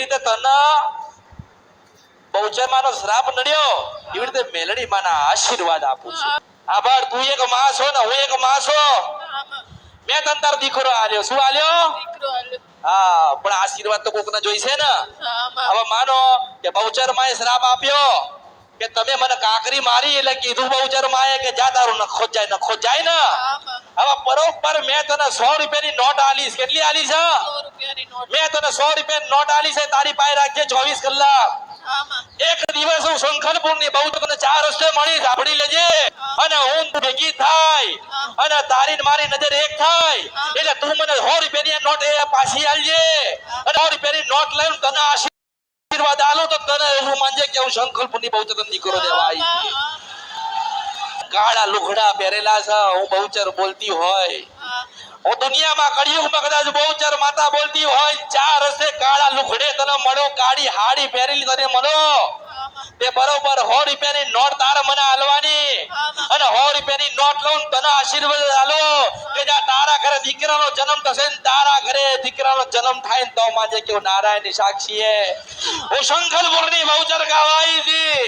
રીતે તને બહુચરમાનો શ્રાપ નડ્યો એવી રીતે મેલડી માના આશીર્વાદ આપું છું. આભાર. તું એક માં છો ને હું એક માં છો. મેં તને તારો દીકરો આલ્યો. શું આલ્યો? હા, પણ આશીર્વાદ તો કોકને જોઈશે ને. હવે માનો કે બહુચર માએ શ્રાપ આપ્યો કે તમે મને કાકરી મારી એટલે કીધું બહુચર માએ કે જા તારું નખો જાય ને. હવે બરોબર મેં તને 100 રૂપિયાની નોટ આલીશ. કેટલી આલી છે? મેં તને 100 રૂપિયાની નોટ આલી છે. તારી પાસે રાખજે 24 કલાક. એક દિવસ હું શંખરપુર ની બહુ તને 4 રસ્તે મળી સાંભળી લેજે. અને હું ભેગી થાય અને તારી ને મારી નજર એક થાય એટલે તું મને 100 રૂપિયાની નોટ પાછી આલજે. અને 100 રૂપિયાની નોટ લઈને તને આશીર્વાદ આલું તો તને એવું માનજે કે હું શંખરપુર ની બહુ તને દીકરો દેવા આવી. કાળા લુગડા પહેરેલા છે. હું બહુચર બોલતી હોય, હું દુનિયામાં કળિયુગમાં કદાચ બહુચર માતા બોલતી હોય, 4 રસ્તે કાળા લુગડે તને મળો, કાળી હાડી પહેરેલી તને મળો, તે બરોબર 100 રૂપિયાની નોટ તારે મને આલવાની. અને 100 રૂપિયાની નોટ લઉં તને આશીર્વાદ આલો કે જા તારા ઘરે દીકરાનો જન્મ થશે ને તારા ઘરે દીકરાનો જન્મ થાય ને તો માજે કે નારાયણની સાક્ષી હે હું શંખરપુરની બહુચર ગાવાઈ હતી.